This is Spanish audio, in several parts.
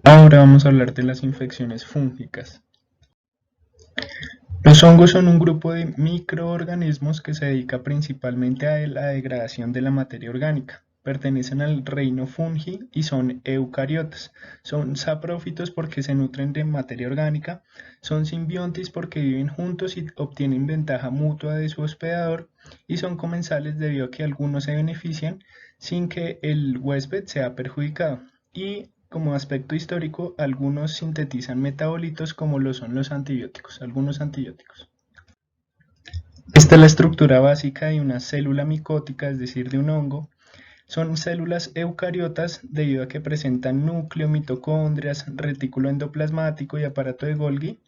Ahora vamos a hablar de las infecciones fúngicas. Los hongos son un grupo de microorganismos que se dedica principalmente a la degradación de la materia orgánica. Pertenecen al reino fungi y son eucariotas. Son saprófitos porque se nutren de materia orgánica, son simbiontes porque viven juntos y obtienen ventaja mutua de su hospedador, y son comensales debido a que algunos se benefician sin que el huésped sea perjudicado. Y como aspecto histórico, algunos sintetizan metabolitos como lo son los antibióticos, algunos antibióticos. Esta es la estructura básica de una célula micótica, es decir, de un hongo. Son células eucariotas debido a que presentan núcleo, mitocondrias, retículo endoplasmático y aparato de Golgi.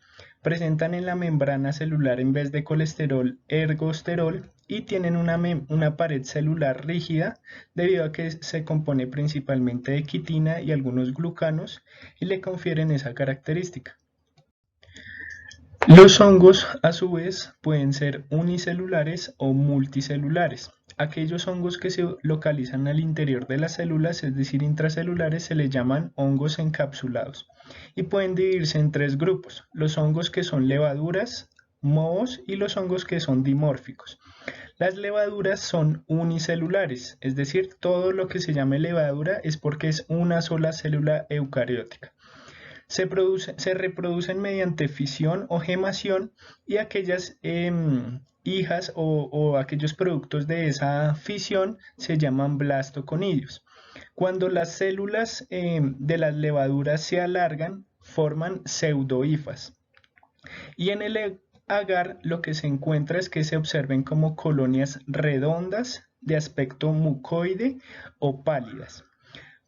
Presentan en la membrana celular en vez de colesterol ergosterol y tienen una pared celular rígida debido a que se compone principalmente de quitina y algunos glucanos y le confieren esa característica. Los hongos, a su vez, pueden ser unicelulares o multicelulares. Aquellos hongos que se localizan al interior de las células, es decir, intracelulares, se les llaman hongos encapsulados y pueden dividirse en tres grupos: los hongos que son levaduras, mohos y los hongos que son dimórficos. Las levaduras son unicelulares, es decir, todo lo que se llame levadura es porque es una sola célula eucariótica. Se reproducen mediante fisión o gemación, y aquellas hijas o aquellos productos de esa fisión se llaman blastoconidios. Cuando las células de las levaduras se alargan, forman pseudohifas. Y en el agar lo que se encuentra es que se observen como colonias redondas de aspecto mucoide o pálidas.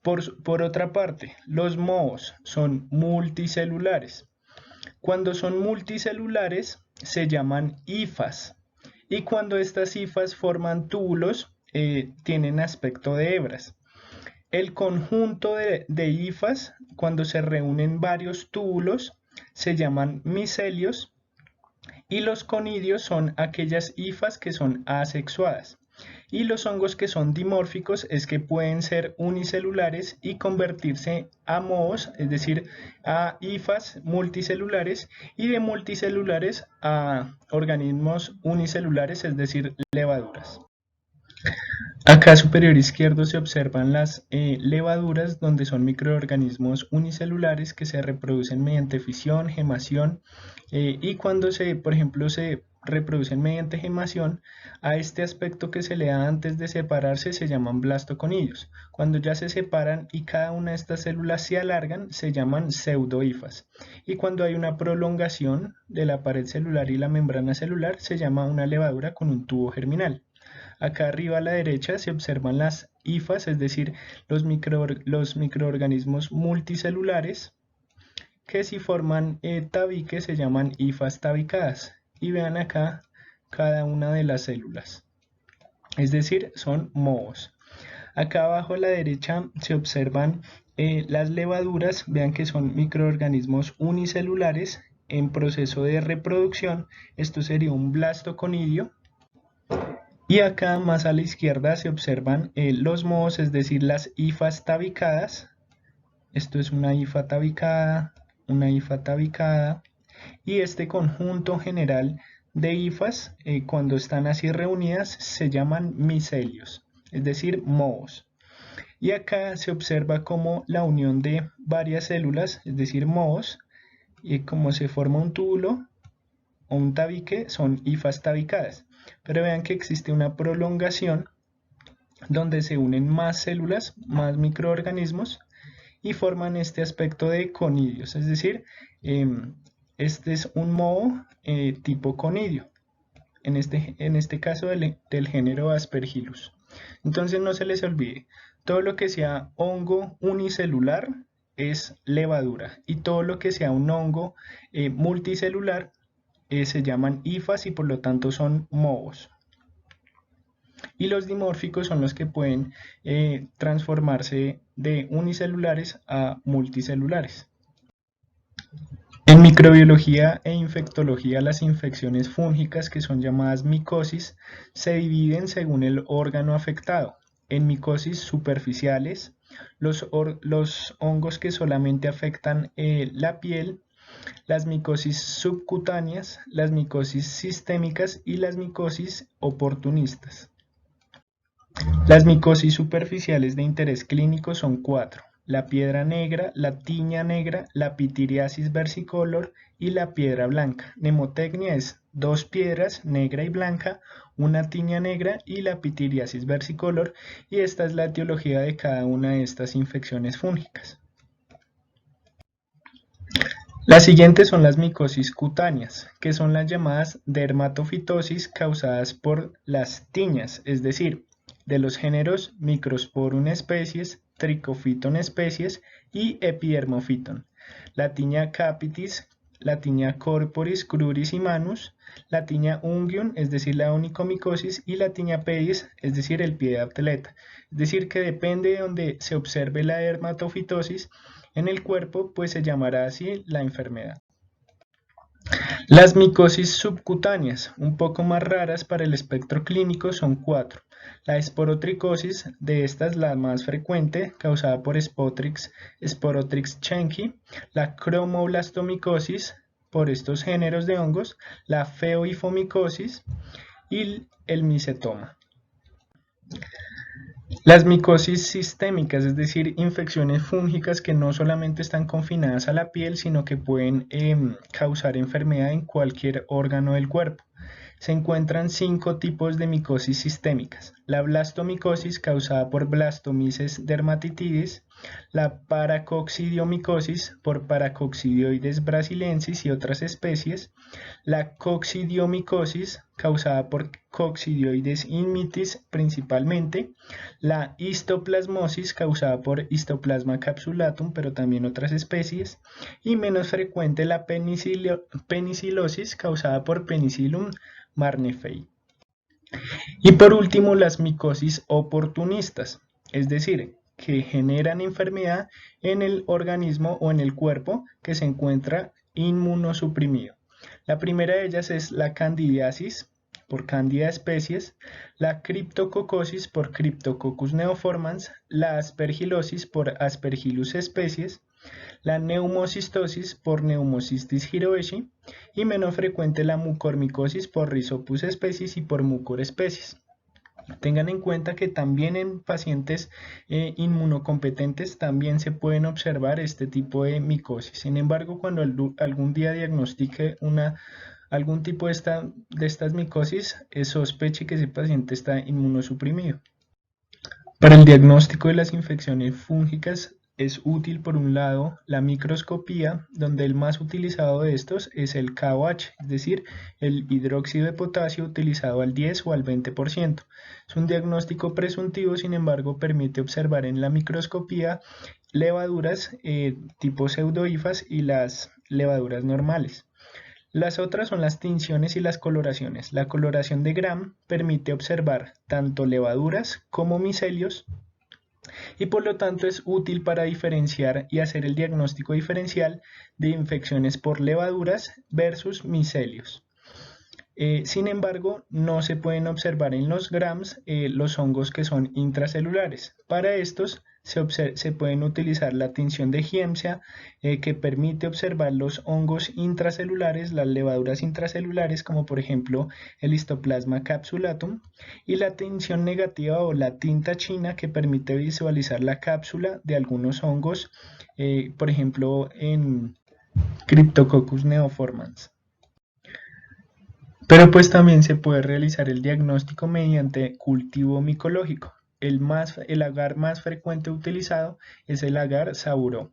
Por otra parte, los mohos son multicelulares. Cuando son multicelulares se llaman hifas, y cuando estas hifas forman túbulos tienen aspecto de hebras. El conjunto de hifas, cuando se reúnen varios túbulos, se llaman micelios, y los conidios son aquellas hifas que son asexuadas. Y los hongos que son dimórficos es que pueden ser unicelulares y convertirse a mohos, es decir, a hifas multicelulares, y de multicelulares a organismos unicelulares, es decir, levaduras. Acá superior izquierdo se observan las levaduras, donde son microorganismos unicelulares que se reproducen mediante fisión, gemación, y cuando por ejemplo, se reproducen mediante gemación, a este aspecto que se le da antes de separarse se llaman blastoconidios. Cuando ya se separan y cada una de estas células se alargan, se llaman pseudohifas. Y cuando hay una prolongación de la pared celular y la membrana celular, se llama una levadura con un tubo germinal. Acá arriba a la derecha se observan las hifas, es decir, los microorganismos multicelulares que, si forman tabiques, se llaman hifas tabicadas. Y vean acá cada una de las células, es decir, son mohos. Acá abajo a la derecha se observan las levaduras. Vean que son microorganismos unicelulares en proceso de reproducción. Esto sería un blastoconidio. Y acá más a la izquierda se observan los mohos, es decir, las hifas tabicadas. Esto es una hifa tabicada, y este conjunto general de hifas, cuando están así reunidas, se llaman micelios, es decir, mohos. Y acá se observa como la unión de varias células, es decir, mohos, y como se forma un túbulo o un tabique, son hifas tabicadas. Pero vean que existe una prolongación donde se unen más células, más microorganismos, y forman este aspecto de conidios, es decir, este es un moho tipo conidio, en este caso del género Aspergillus. Entonces no se les olvide, todo lo que sea hongo unicelular es levadura, y todo lo que sea un hongo multicelular se llaman hifas y por lo tanto son mohos. Y los dimórficos son los que pueden transformarse de unicelulares a multicelulares. En microbiología e infectología, las infecciones fúngicas, que son llamadas micosis, se dividen según el órgano afectado en micosis superficiales, los hongos que solamente afectan la piel, las micosis subcutáneas, las micosis sistémicas y las micosis oportunistas. Las micosis superficiales de interés clínico son 4: la piedra negra, la tiña negra, la pitiriasis versicolor y la piedra blanca. Mnemotecnia es 2 piedras, negra y blanca, una tiña negra y la pitiriasis versicolor, y esta es la etiología de cada una de estas infecciones fúngicas. Las siguientes son las micosis cutáneas, que son las llamadas dermatofitosis causadas por las tiñas, es decir, de los géneros Microsporum especies, Trichophyton especies y Epidermophyton. La tiña capitis, la tiña corporis, cruris y manus, la tiña unguium, es decir, la onicomicosis, y la tiña pedis, es decir, el pie de atleta. Es decir, que depende de donde se observe la dermatofitosis en el cuerpo, pues se llamará así la enfermedad. Las micosis subcutáneas, un poco más raras para el espectro clínico, son 4. La esporotricosis, de estas la más frecuente, causada por Sporotrix schenckii, la cromoblastomicosis, por estos géneros de hongos, la feoifomicosis y el micetoma. Las micosis sistémicas, es decir, infecciones fúngicas que no solamente están confinadas a la piel, sino que pueden causar enfermedad en cualquier órgano del cuerpo. Se encuentran 5 tipos de micosis sistémicas: la blastomicosis, causada por Blastomyces dermatitidis, la paracoccidiomicosis por Paracoccidioides brasiliensis y otras especies, la coccidiomicosis, causada por Coccidioides inmitis principalmente, la histoplasmosis, causada por Histoplasma capsulatum, pero también otras especies, y menos frecuente la penicilosis, causada por Penicillium marnefei. Y por último, las micosis oportunistas, es decir, que generan enfermedad en el organismo o en el cuerpo que se encuentra inmunosuprimido. La primera de ellas es la candidiasis, por Candida especies, la criptococosis por Cryptococcus neoformans, la aspergilosis por Aspergillus especies, la neumocistosis por Neumocystis hiroeshi y menos frecuente la mucormicosis por Rhizopus species y por Mucor species. Tengan en cuenta que también en pacientes inmunocompetentes también se pueden observar este tipo de micosis. Sin embargo, cuando algún día diagnostique algún tipo de estas micosis, sospeche que ese paciente está inmunosuprimido. Para el diagnóstico de las infecciones fúngicas es útil, por un lado, la microscopía, donde el más utilizado de estos es el KOH, es decir, el hidróxido de potasio utilizado al 10 o al 20%. Es un diagnóstico presuntivo, sin embargo, permite observar en la microscopía levaduras tipo pseudohifas y las levaduras normales. Las otras son las tinciones y las coloraciones. La coloración de Gram permite observar tanto levaduras como micelios, y por lo tanto es útil para diferenciar y hacer el diagnóstico diferencial de infecciones por levaduras versus micelios. Sin embargo, no se pueden observar en los grams los hongos que son intracelulares. Para estos se pueden utilizar la tinción de Giemsa, que permite observar los hongos intracelulares, las levaduras intracelulares, como por ejemplo el Histoplasma capsulatum, y la tinción negativa o la tinta china, que permite visualizar la cápsula de algunos hongos, por ejemplo en Cryptococcus neoformans. Pero pues también se puede realizar el diagnóstico mediante cultivo micológico. El agar más frecuente utilizado es el agar Saburó.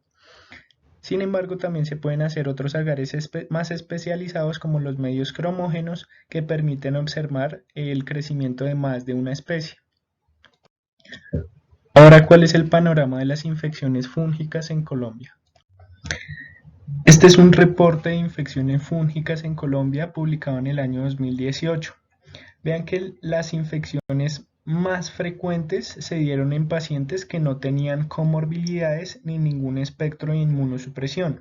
Sin embargo, también se pueden hacer otros agares más especializados, como los medios cromógenos, que permiten observar el crecimiento de más de una especie. Ahora, ¿cuál es el panorama de las infecciones fúngicas en Colombia? Este es un reporte de infecciones fúngicas en Colombia publicado en el año 2018. Vean que las infecciones más frecuentes se dieron en pacientes que no tenían comorbilidades ni ningún espectro de inmunosupresión.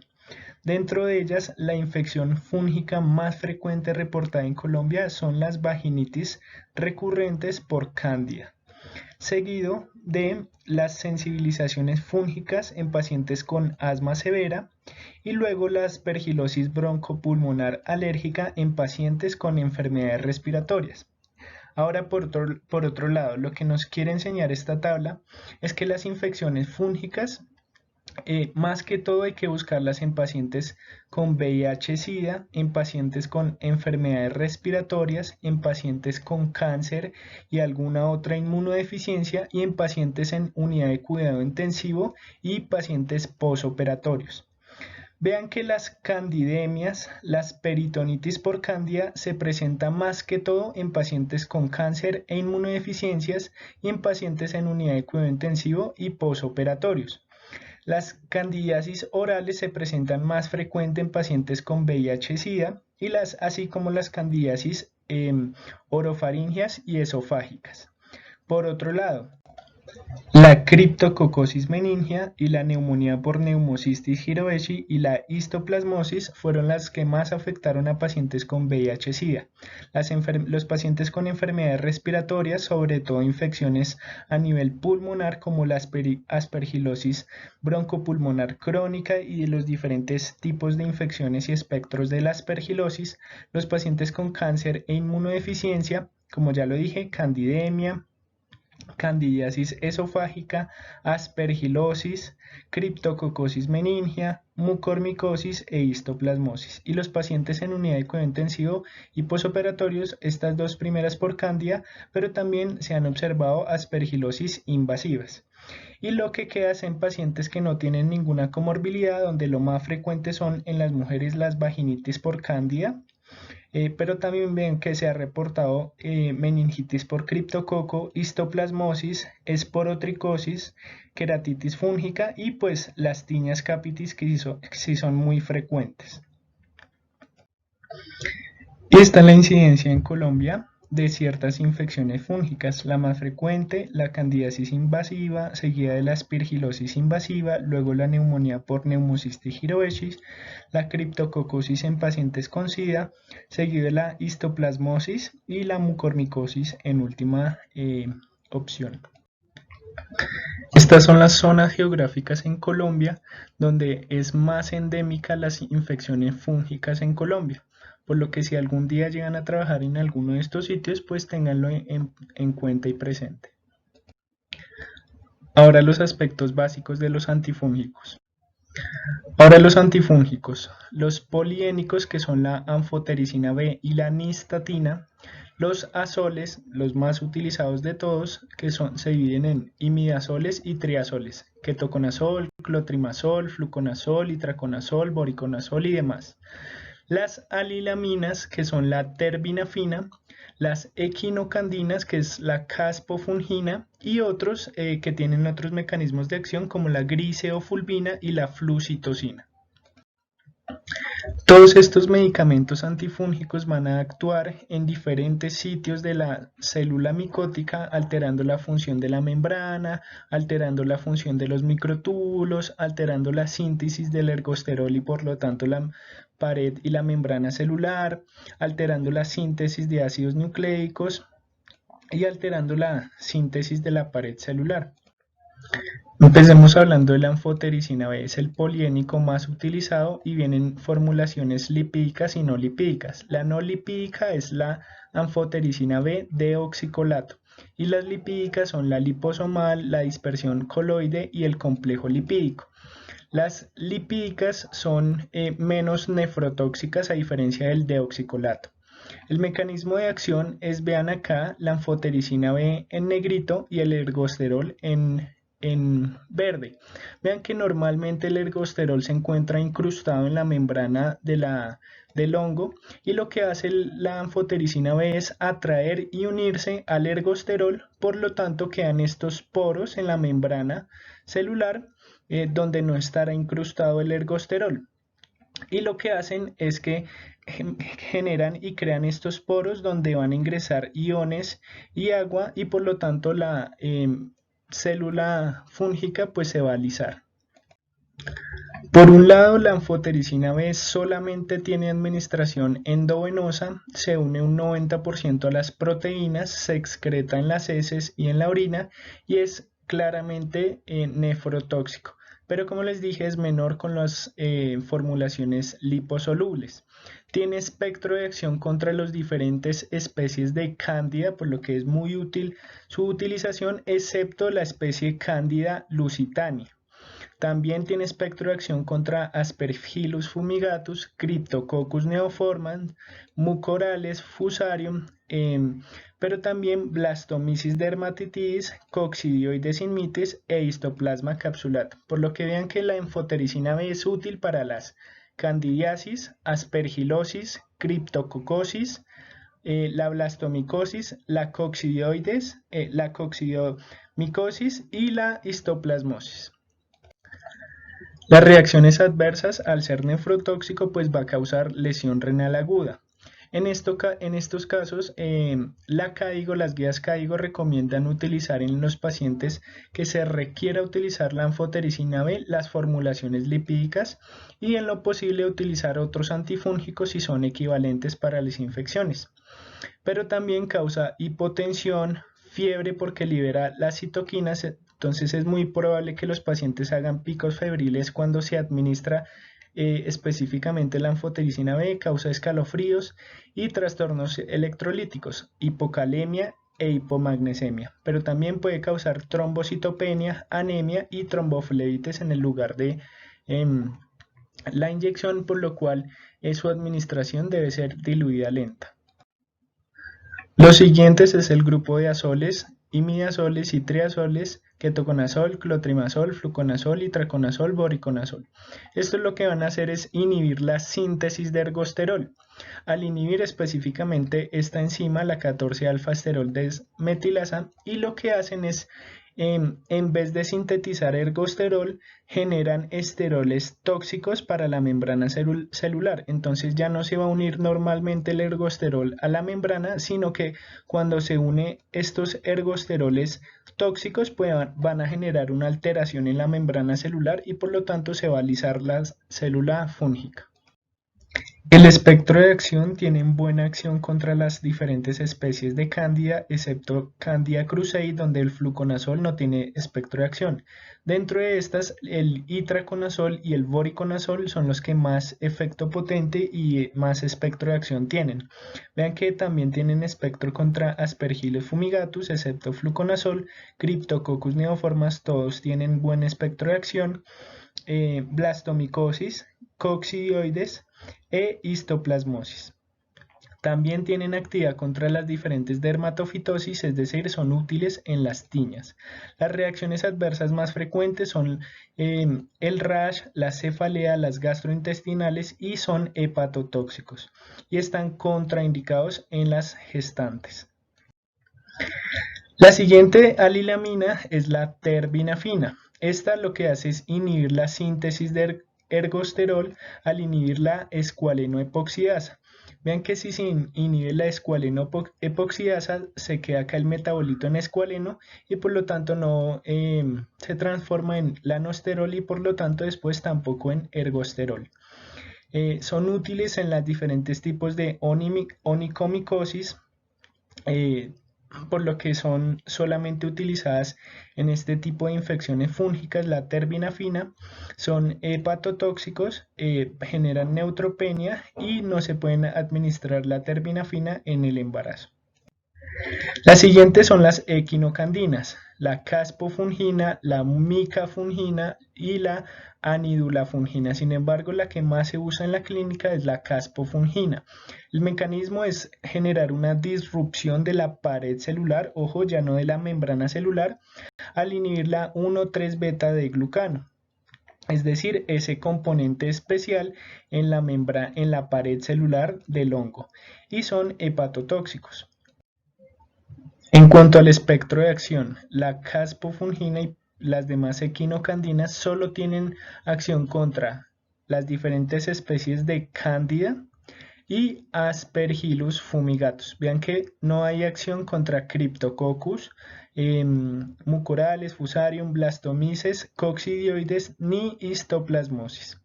Dentro de ellas, la infección fúngica más frecuente reportada en Colombia son las vaginitis recurrentes por Cándida. seguido de las sensibilizaciones fúngicas en pacientes con asma severa y luego la aspergilosis broncopulmonar alérgica en pacientes con enfermedades respiratorias. Ahora, por otro lado, lo que nos quiere enseñar esta tabla es que las infecciones fúngicas, más que todo hay que buscarlas en pacientes con VIH-Sida, en pacientes con enfermedades respiratorias, en pacientes con cáncer y alguna otra inmunodeficiencia y en pacientes en unidad de cuidado intensivo y pacientes posoperatorios. Vean que las candidemias, las peritonitis por cándida se presentan más que todo en pacientes con cáncer e inmunodeficiencias y en pacientes en unidad de cuidado intensivo y posoperatorios. Las candidiasis orales se presentan más frecuente en pacientes con VIH-Sida y así como las candidiasis orofaringeas y esofágicas. Por otro lado, la criptococosis meningia y la neumonía por neumocistis jirovecii y la histoplasmosis fueron las que más afectaron a pacientes con VIH-Sida. Los pacientes con enfermedades respiratorias, sobre todo infecciones a nivel pulmonar como la aspergilosis broncopulmonar crónica y de los diferentes tipos de infecciones y espectros de la aspergilosis, los pacientes con cáncer e inmunodeficiencia, como ya lo dije, candidemia, candidiasis esofágica, aspergilosis, criptococosis meningia, mucormicosis e histoplasmosis. Y los pacientes en unidad de cuidado intensivo y posoperatorios, estas dos primeras por cándida, pero también se han observado aspergilosis invasivas. Y lo que queda es en pacientes que no tienen ninguna comorbilidad, donde lo más frecuente son en las mujeres las vaginitis por cándida, pero también ven que se ha reportado meningitis por criptococo, histoplasmosis, esporotricosis, queratitis fúngica y pues las tiñas capitis que sí son muy frecuentes. Y está la incidencia en Colombia de ciertas infecciones fúngicas, la más frecuente, la candidiasis invasiva, seguida de la aspergilosis invasiva, luego la neumonía por neumocistis jirovecii, la criptococosis en pacientes con SIDA, seguido de la histoplasmosis y la mucormicosis en última opción. Estas son las zonas geográficas en Colombia donde es más endémica las infecciones fúngicas en Colombia, por lo que si algún día llegan a trabajar en alguno de estos sitios, pues ténganlo en cuenta y presente. Ahora los aspectos básicos de los antifúngicos. Ahora los antifúngicos, los poliénicos que son la anfotericina B y la nistatina, los azoles, los más utilizados de todos, que se dividen en imidazoles y triazoles, ketoconazol, clotrimazol, fluconazol, itraconazol, boriconazol y demás. Las alilaminas, que son la terbinafina, las equinocandinas, que es la caspofungina, y otros que tienen otros mecanismos de acción como la gliceofulvina y la flucitosina. Todos estos medicamentos antifúngicos van a actuar en diferentes sitios de la célula micótica, alterando la función de la membrana, alterando la función de los microtúbulos, alterando la síntesis del ergosterol y por lo tanto la pared y la membrana celular, alterando la síntesis de ácidos nucleicos y alterando la síntesis de la pared celular. Empecemos hablando de la anfotericina B, es el poliénico más utilizado y vienen formulaciones lipídicas y no lipídicas. La no lipídica es la anfotericina B deoxicolato y las lipídicas son la liposomal, la dispersión coloide y el complejo lipídico. Las lipídicas son menos nefrotóxicas a diferencia del deoxicolato. El mecanismo de acción es, vean acá, la anfotericina B en negrito y el ergosterol en verde. Vean que normalmente el ergosterol se encuentra incrustado en la membrana del hongo y lo que hace la anfotericina B es atraer y unirse al ergosterol, por lo tanto quedan estos poros en la membrana celular donde no estará incrustado el ergosterol. Y lo que hacen es que generan y crean estos poros donde van a ingresar iones y agua y por lo tanto la célula fúngica pues se va a alisar. Por un lado, la anfotericina B solamente tiene administración endovenosa, se une un 90% a las proteínas, se excreta en las heces y en la orina y es claramente nefrotóxico. Pero como les dije, es menor con las formulaciones liposolubles. Tiene espectro de acción contra las diferentes especies de cándida, por lo que es muy útil su utilización, excepto la especie Cándida lusitania. También tiene espectro de acción contra Aspergillus fumigatus, Cryptococcus neoformans, Mucorales, Fusarium, pero también Blastomyces dermatitis, Coccidioides immitis e Histoplasma capsulatum. Por lo que vean que la enfotericina B es útil para las candidiasis, aspergilosis, criptococosis, la blastomicosis, la coccidioides, la coccidiomicosis y la histoplasmosis. Las reacciones adversas, al ser nefrotóxico, pues va a causar lesión renal aguda. En estos casos, las guías CAIGO recomiendan utilizar en los pacientes que se requiera utilizar la anfotericina B las formulaciones lipídicas y en lo posible utilizar otros antifúngicos si son equivalentes para las infecciones. Pero también causa hipotensión, fiebre porque libera las citoquinas, entonces es muy probable que los pacientes hagan picos febriles cuando se administra específicamente la anfotericina B, causa escalofríos y trastornos electrolíticos, hipocalemia e hipomagnesemia, pero también puede causar trombocitopenia, anemia y tromboflebitis en el lugar de la inyección, por lo cual su administración debe ser diluida lenta. Los siguientes es el grupo de azoles, imidazoles y triazoles, ketoconazol, clotrimazol, fluconazol, itraconazol, boriconazol. Esto lo que van a hacer es inhibir la síntesis de ergosterol. Al inhibir específicamente esta enzima, la 14-alfa-esterol desmetilasa, y lo que hacen es en vez de sintetizar ergosterol, generan esteroles tóxicos para la membrana celular. Entonces ya no se va a unir normalmente el ergosterol a la membrana, sino que cuando se une estos ergosteroles tóxicos, pues van a generar una alteración en la membrana celular y por lo tanto se va a lisar la célula fúngica. El espectro de acción tiene buena acción contra las diferentes especies de cándida, excepto Candida krusei, donde el fluconazol no tiene espectro de acción. Dentro de estas, el itraconazol y el voriconazol son los que más efecto potente y más espectro de acción tienen. Vean que también tienen espectro contra Aspergillus fumigatus, excepto fluconazol, Cryptococcus neoformans, todos tienen buen espectro de acción. Blastomicosis, coccidioides e histoplasmosis. También tienen actividad contra las diferentes dermatofitosis, es decir, son útiles en las tiñas. Las reacciones adversas más frecuentes son el rash, la cefalea, las gastrointestinales y son hepatotóxicos y están contraindicados en las gestantes. La siguiente alilamina es la terbinafina. Esta lo que hace es inhibir la síntesis de ergosterol al inhibir la escualeno-epoxidasa. Vean que si se inhibe la escualeno-epoxidasa, se queda acá el metabolito en escualeno y por lo tanto no se transforma en lanosterol y por lo tanto después tampoco en ergosterol. Son útiles en los diferentes tipos de onicomicosis, por lo que son solamente utilizadas en este tipo de infecciones fúngicas. La terbinafina son hepatotóxicos, generan neutropenia y no se pueden administrar la terbinafina en el embarazo. Las siguientes son las equinocandinas, la caspofungina, la micafungina y la anidulafungina. Sin embargo, la que más se usa en la clínica es la caspofungina. El mecanismo es generar una disrupción de la pared celular, ojo, ya no de la membrana celular, al inhibir la 1,3-beta de glucano. Es decir, ese componente especial en la pared celular del hongo, y son hepatotóxicos. En cuanto al espectro de acción, la caspofungina y las demás equinocandinas solo tienen acción contra las diferentes especies de cándida y Aspergillus fumigatus. Vean que no hay acción contra Cryptococcus, Mucorales, Fusarium, Blastomyces, Coccidioides ni Histoplasmosis.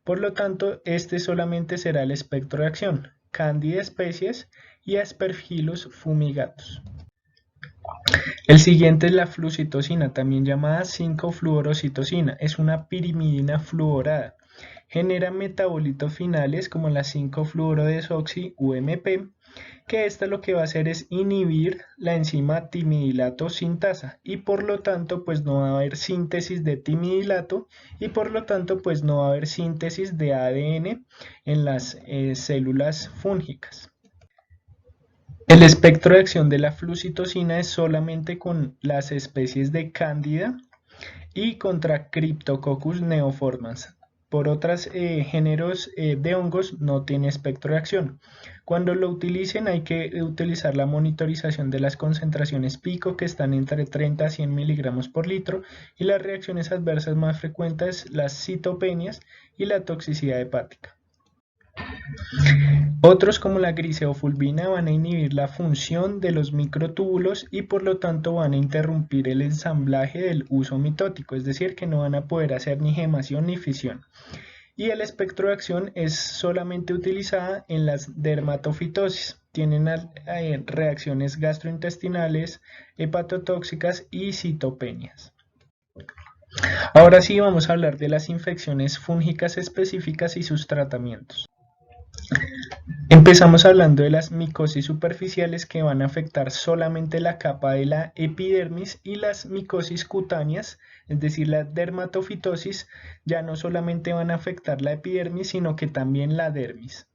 Por lo tanto, este solamente será el espectro de acción: Candida especies y Aspergillus fumigatus. El siguiente es la flucitosina, también llamada 5-fluorocitosina. Es una pirimidina fluorada. Genera metabolitos finales como la 5-fluorodesoxi UMP, que esta lo que va a hacer es inhibir la enzima timidilato sintasa y por lo tanto pues no va a haber síntesis de timidilato y por lo tanto pues no va a haber síntesis de ADN en las células fúngicas. El espectro de acción de la flucitosina es solamente con las especies de Cándida y contra Cryptococcus neoformans. Por otros géneros de hongos no tiene espectro de acción. Cuando lo utilicen hay que utilizar la monitorización de las concentraciones pico, que están entre 30 a 100 miligramos por litro, y las reacciones adversas más frecuentes, las citopenias y la toxicidad hepática. Otros como la griseofulvina van a inhibir la función de los microtúbulos y por lo tanto van a interrumpir el ensamblaje del uso mitótico, es decir, que no van a poder hacer ni gemación ni fisión. Y el espectro de acción es solamente utilizada en las dermatofitosis. Tienen reacciones gastrointestinales, hepatotóxicas y citopenias. Ahora sí vamos a hablar de las infecciones fúngicas específicas y sus tratamientos. Empezamos hablando de las micosis superficiales, que van a afectar solamente la capa de la epidermis, y las micosis cutáneas, es decir, la dermatofitosis, ya no solamente van a afectar la epidermis, sino que también la dermis.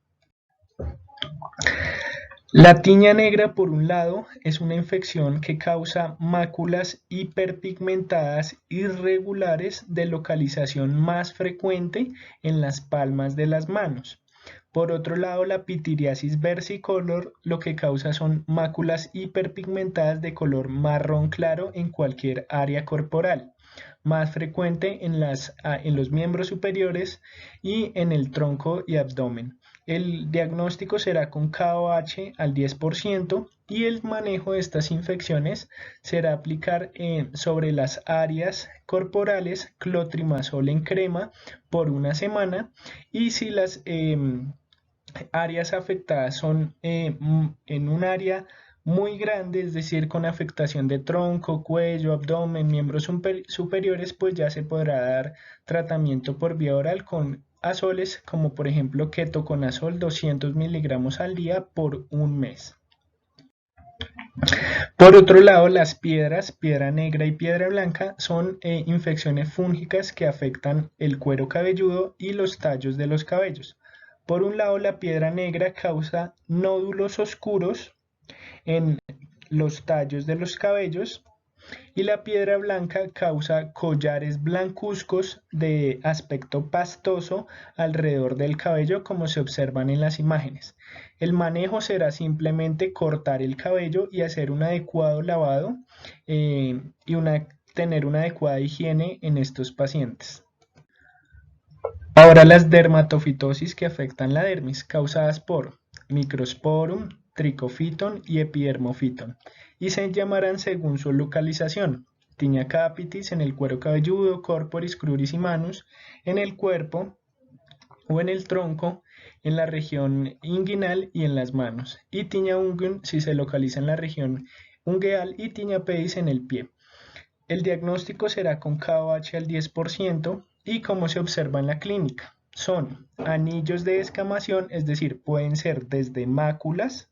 La tiña negra, por un lado, es una infección que causa máculas hiperpigmentadas irregulares de localización más frecuente en las palmas de las manos. Por otro lado, la pitiriasis versicolor lo que causa son máculas hiperpigmentadas de color marrón claro en cualquier área corporal, más frecuente en los miembros superiores y en el tronco y abdomen. El diagnóstico será con KOH al 10% y el manejo de estas infecciones será aplicar sobre las áreas corporales clotrimazol en crema por una semana, y si las áreas afectadas son en un área muy grande, es decir, con afectación de tronco, cuello, abdomen, miembros superiores, pues ya se podrá dar tratamiento por vía oral con azoles, como por ejemplo ketoconazol 200 miligramos al día por un mes. Por otro lado, las piedras, piedra negra y piedra blanca, son infecciones fúngicas que afectan el cuero cabelludo y los tallos de los cabellos. Por un lado, la piedra negra causa nódulos oscuros en los tallos de los cabellos y la piedra blanca causa collares blancuzcos de aspecto pastoso alrededor del cabello, como se observan en las imágenes. El manejo será simplemente cortar el cabello y hacer un adecuado lavado y tener una adecuada higiene en estos pacientes. Ahora, las dermatofitosis que afectan la dermis, causadas por Microsporum, Trichophyton y Epidermophyton, y se llamarán según su localización: Tinea capitis en el cuero cabelludo, Corporis cruris y manus en el cuerpo o en el tronco, en la región inguinal y en las manos, y Tinea unguium si se localiza en la región ungueal, y Tinea pedis en el pie. El diagnóstico será con KOH al 10% y como se observa en la clínica. Son anillos de descamación, es decir, pueden ser desde máculas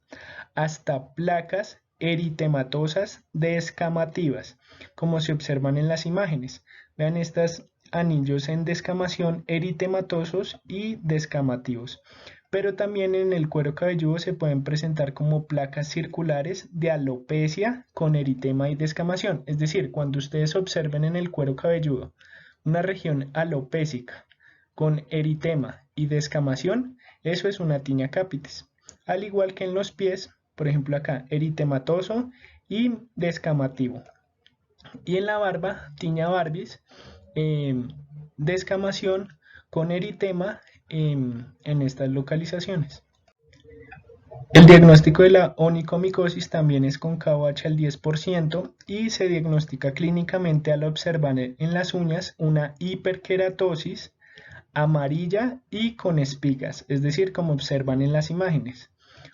hasta placas eritematosas descamativas, como se observan en las imágenes. Vean estos anillos en descamación eritematosos y descamativos. Pero también en el cuero cabelludo se pueden presentar como placas circulares de alopecia con eritema y descamación. Es decir, cuando ustedes observen en el cuero cabelludo una región alopésica con eritema y descamación, eso es una tinea capitis. Al igual que en los pies, por ejemplo acá, eritematoso y descamativo. Y en la barba, tinea barbis, descamación con eritema en estas localizaciones. El diagnóstico de la onicomicosis también es con KOH al 10% y se diagnostica clínicamente al observar en las uñas una hiperkeratosis, amarilla y con espigas, es decir, como observan en las imágenes.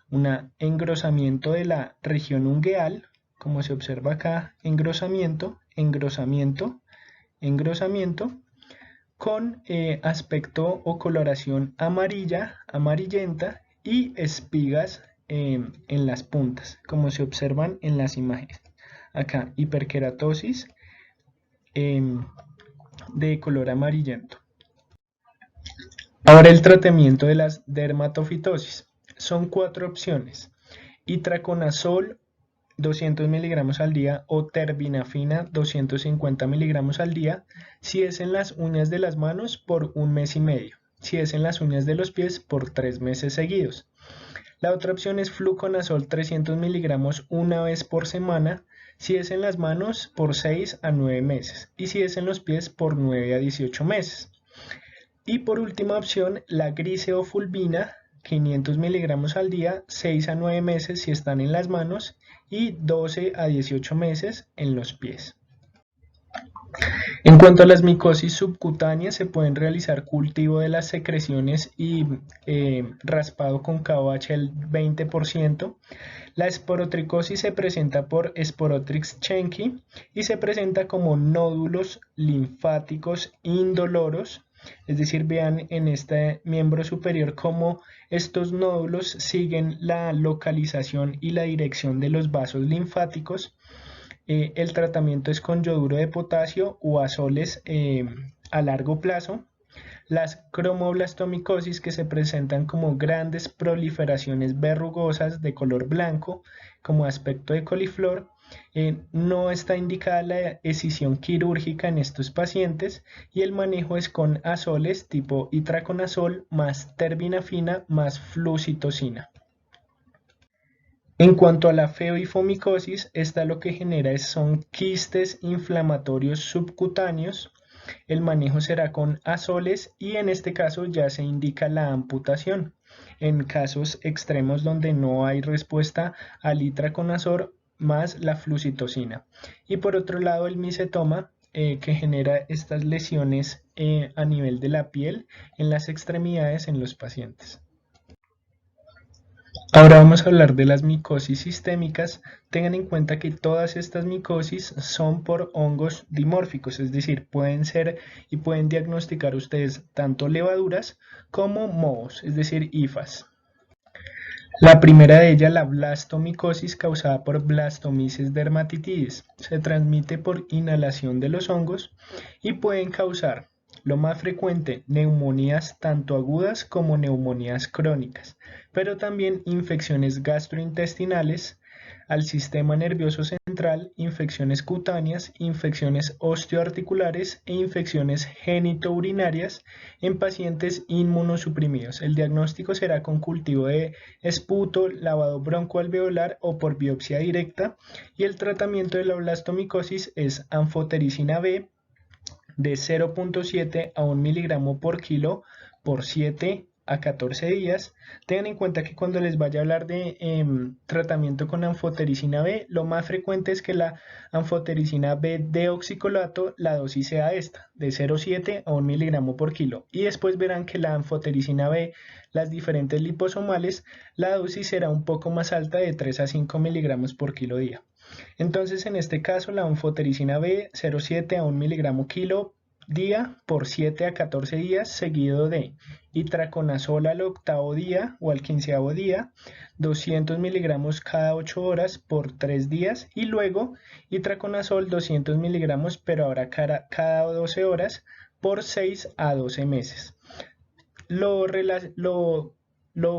Un engrosamiento de la región ungueal, como se observa acá, engrosamiento, engrosamiento, engrosamiento, con aspecto o coloración amarilla, amarillenta y espigas en las puntas, como se observan en las imágenes. Acá, hiperkeratosis de color amarillento. Ahora el tratamiento de las dermatofitosis. Son 4 opciones. Itraconazol 200 miligramos al día o terbinafina 250 miligramos al día si es en las uñas de las manos por 1 mes y medio, si es en las uñas de los pies por 3 meses seguidos. La otra opción es fluconazol 300 miligramos una vez por semana si es en las manos por 6 a 9 meses y si es en los pies por 9 a 18 meses. Y por última opción, la griseofulvina 500 miligramos al día, 6 a 9 meses si están en las manos y 12 a 18 meses en los pies. En cuanto a las micosis subcutáneas, se pueden realizar cultivo de las secreciones y raspado con KOH al 20%. La esporotricosis se presenta por Sporotrix schenckii y se presenta como nódulos linfáticos indoloros. Es decir, vean en este miembro superior cómo estos nódulos siguen la localización y la dirección de los vasos linfáticos. El tratamiento es con yoduro de potasio o azoles a largo plazo. Las cromoblastomicosis, que se presentan como grandes proliferaciones verrugosas de color blanco, como aspecto de coliflor. No está indicada la escisión quirúrgica en estos pacientes y el manejo es con azoles tipo itraconazol más terbinafina más flucitosina. En cuanto a la feoifomicosis, esta lo que genera son quistes inflamatorios subcutáneos. El manejo será con azoles y en este caso ya se indica la amputación. En casos extremos donde no hay respuesta al itraconazol más la flucitosina. Y por otro lado el micetoma que genera estas lesiones a nivel de la piel en las extremidades en los pacientes. Ahora vamos a hablar de las micosis sistémicas. Tengan en cuenta que todas estas micosis son por hongos dimórficos, es decir, pueden ser y pueden diagnosticar ustedes tanto levaduras como mohos, es decir, hifas. La primera de ellas, la blastomicosis causada por Blastomyces dermatitidis, se transmite por inhalación de los hongos y pueden causar, lo más frecuente, neumonías tanto agudas como neumonías crónicas, pero también infecciones gastrointestinales, al sistema nervioso central, infecciones cutáneas, infecciones osteoarticulares e infecciones genitourinarias en pacientes inmunosuprimidos. El diagnóstico será con cultivo de esputo, lavado broncoalveolar o por biopsia directa y el tratamiento de la blastomicosis es anfotericina B de 0.7 a 1 miligramo por kilo por 7 a 14 días. Tengan en cuenta que cuando les vaya a hablar de tratamiento con anfotericina B, lo más frecuente es que la anfotericina B de oxicolato, la dosis sea esta, de 0.7 a 1 miligramo por kilo. Y después verán que la anfotericina B, las diferentes liposomales, la dosis será un poco más alta, de 3 a 5 miligramos por kilo día. Entonces, en este caso, la anfotericina B, 0.7 a 1 miligramo kilo día por 7 a 14 días, seguido de itraconazol al 8º día o al 15º día, 200 miligramos cada 8 horas por 3 días y luego itraconazol 200 miligramos, pero ahora cada 12 horas por 6 a 12 meses. Lo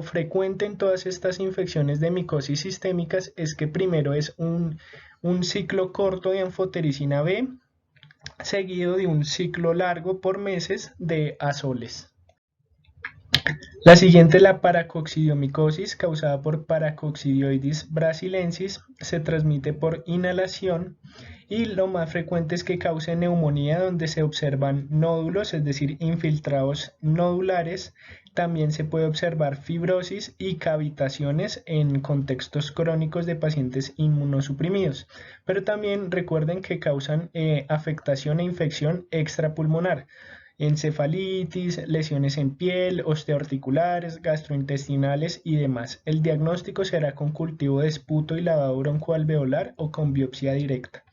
frecuente en todas estas infecciones de micosis sistémicas es que primero es un ciclo corto de anfotericina B, seguido de un ciclo largo por meses de azoles. La siguiente, la paracoccidiomicosis, causada por Paracoccidioides brasilensis, se transmite por inhalación y lo más frecuente es que cause neumonía donde se observan nódulos, es decir, infiltrados nodulares. También se puede observar fibrosis y cavitaciones en contextos crónicos de pacientes inmunosuprimidos, pero también recuerden que causan afectación e infección extrapulmonar. encefalitis, lesiones en piel, osteoarticulares, gastrointestinales y demás. El diagnóstico será con cultivo de esputo y lavado broncoalveolar o con biopsia directa.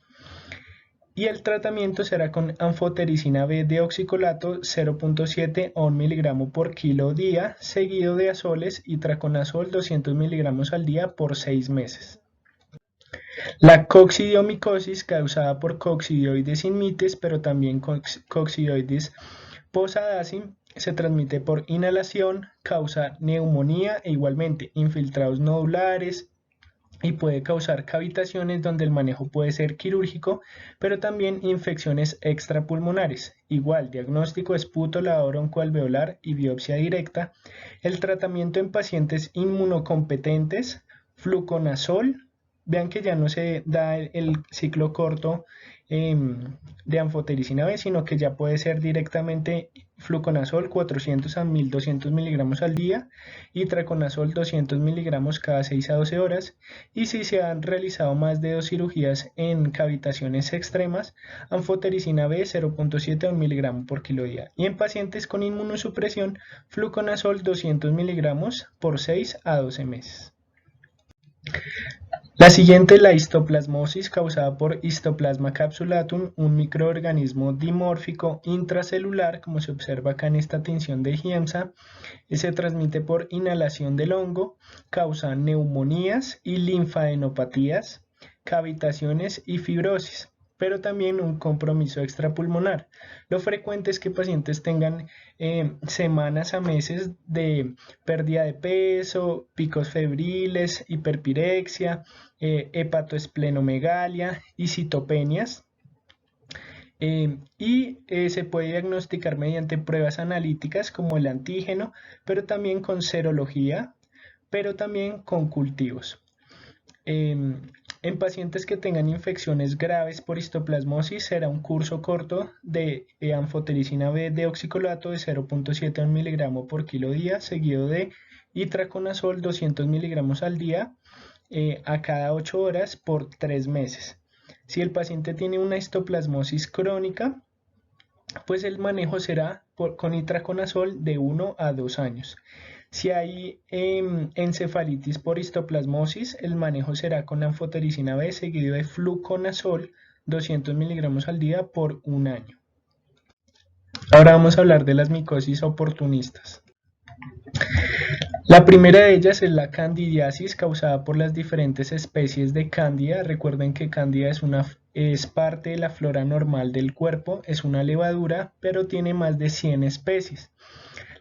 Y el tratamiento será con anfotericina B de oxicolato 0.7 a 1 miligramo por kilo día, seguido de azoles y traconazol 200 miligramos al día por 6 meses. La coccidiomicosis, causada por Coccidioides immitis, pero también Coccidioides posadaci, se transmite por inhalación, causa neumonía e igualmente infiltrados nodulares, y puede causar cavitaciones donde el manejo puede ser quirúrgico, pero también infecciones extrapulmonares. Igual, diagnóstico, esputo, lavado broncoalveolar y biopsia directa. El tratamiento en pacientes inmunocompetentes, fluconazol. Vean que ya no se da el ciclo corto de anfotericina B, sino que ya puede ser directamente fluconazol 400 a 1200 miligramos al día y traconazol 200 miligramos cada 6 a 12 horas. Y si se han realizado más de 2 cirugías en cavitaciones extremas, anfotericina B 0.7 a 1 miligramo por kilo día. Y en pacientes con inmunosupresión, fluconazol 200 miligramos por 6 a 12 meses. La siguiente es la histoplasmosis, causada por Histoplasma capsulatum, un microorganismo dimórfico intracelular, como se observa acá en esta tinción de Giemsa. Se transmite por inhalación del hongo, causa neumonías y linfadenopatías, cavitaciones y fibrosis, pero también un compromiso extrapulmonar. Lo frecuente es que pacientes tengan semanas a meses de pérdida de peso, picos febriles, hiperpirexia, hepatoesplenomegalia y citopenias. Se puede diagnosticar mediante pruebas analíticas como el antígeno, pero también con serología, pero también con cultivos. En pacientes que tengan infecciones graves por histoplasmosis será un curso corto de anfotericina B de oxicolato de 0.7 a 1 miligramo por kilo día, seguido de itraconazol 200 miligramos al día a cada 8 horas por 3 meses. Si el paciente tiene una histoplasmosis crónica, pues el manejo será con itraconazol de 1 a 2 años. Si hay encefalitis por histoplasmosis, el manejo será con anfotericina B seguido de fluconazol 200 miligramos al día por 1 año. Ahora vamos a hablar de las micosis oportunistas. La primera de ellas es la candidiasis, causada por las diferentes especies de cándida. Recuerden que cándida es parte de la flora normal del cuerpo, es una levadura, pero tiene más de 100 especies.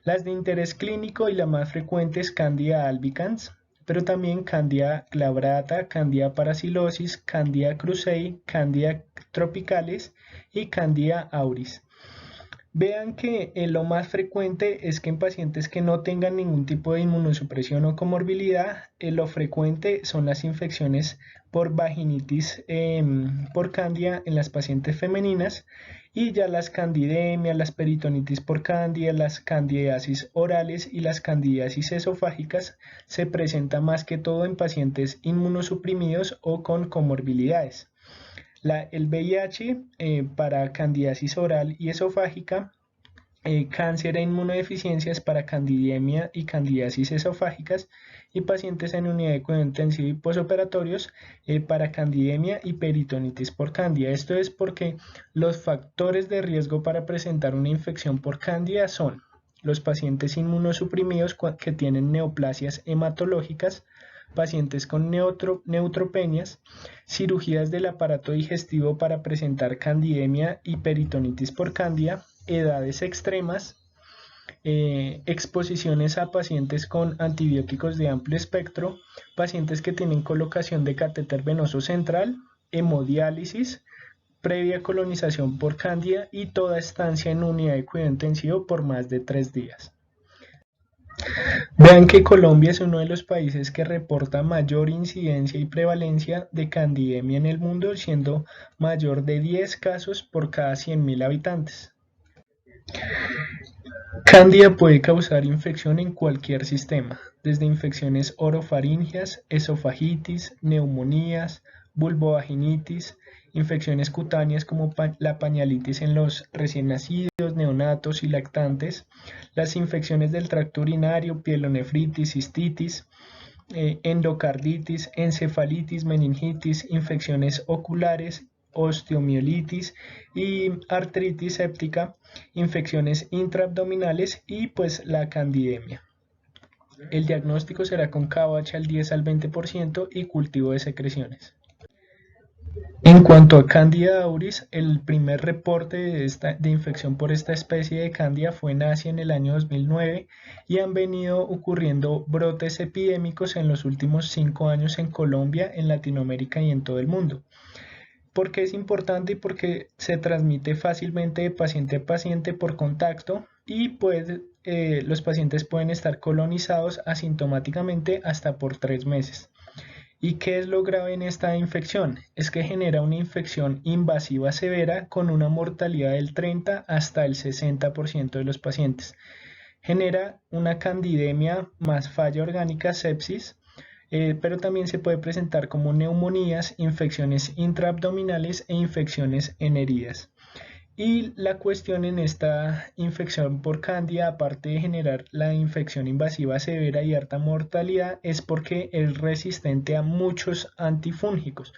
Las de interés clínico y la más frecuente es Candida albicans, pero también Candida glabrata, Candida paracilosis, Candida krusei, Candida tropicalis y Candida auris. Vean que lo más frecuente es que en pacientes que no tengan ningún tipo de inmunosupresión o comorbilidad, lo frecuente son las infecciones por vaginitis por cándida en las pacientes femeninas, y ya las candidemias, las peritonitis por cándida, las candidiasis orales y las candidiasis esofágicas se presentan más que todo en pacientes inmunosuprimidos o con comorbilidades. El VIH para candidiasis oral y esofágica, cáncer e inmunodeficiencias para candidemia y candidiasis esofágicas, y pacientes en unidad de cuidado intensivo y posoperatorios para candidemia y peritonitis por cándida. Esto es porque los factores de riesgo para presentar una infección por cándida son los pacientes inmunosuprimidos que tienen neoplasias hematológicas, pacientes con neutropenias, cirugías del aparato digestivo para presentar candidemia y peritonitis por cándida, edades extremas, exposiciones a pacientes con antibióticos de amplio espectro, pacientes que tienen colocación de catéter venoso central, hemodiálisis, previa colonización por cándida y toda estancia en unidad de cuidado intensivo por más de 3 días. Vean que Colombia es uno de los países que reporta mayor incidencia y prevalencia de candidemia en el mundo, siendo mayor de 10 casos por cada 100.000 habitantes. Cándida puede causar infección en cualquier sistema, desde infecciones orofaringeas, esofagitis, neumonías, vulvovaginitis infecciones cutáneas como la pañalitis en los recién nacidos, neonatos y lactantes, las infecciones del tracto urinario, pielonefritis, cistitis, endocarditis, encefalitis, meningitis, infecciones oculares, osteomielitis y artritis séptica, infecciones intraabdominales y pues la candidemia. El diagnóstico será con KOH al 10 al 20% y cultivo de secreciones. En cuanto a Candida auris, el primer reporte de infección por esta especie de Candida fue en Asia en el año 2009 y han venido ocurriendo brotes epidémicos en los últimos 5 años en Colombia, en Latinoamérica y en todo el mundo. ¿Por qué es importante? Porque se transmite fácilmente de paciente a paciente por contacto y los pacientes pueden estar colonizados asintomáticamente hasta por 3 meses. ¿Y qué es lo grave en esta infección? Es que genera una infección invasiva severa con una mortalidad del 30 hasta el 60% de los pacientes. Genera una candidemia más falla orgánica, sepsis, pero también se puede presentar como neumonías, infecciones intraabdominales e infecciones en heridas. Y la cuestión en esta infección por Candida, aparte de generar la infección invasiva severa y alta mortalidad, es porque es resistente a muchos antifúngicos.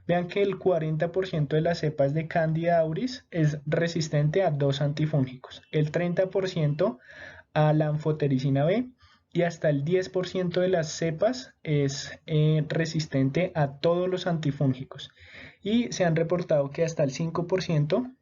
Vean que el 40% de las cepas de Candida auris es resistente a 2 antifúngicos, el 30% a la anfotericina B y hasta el 10% de las cepas es resistente a todos los antifúngicos. Y se han reportado que hasta el 5%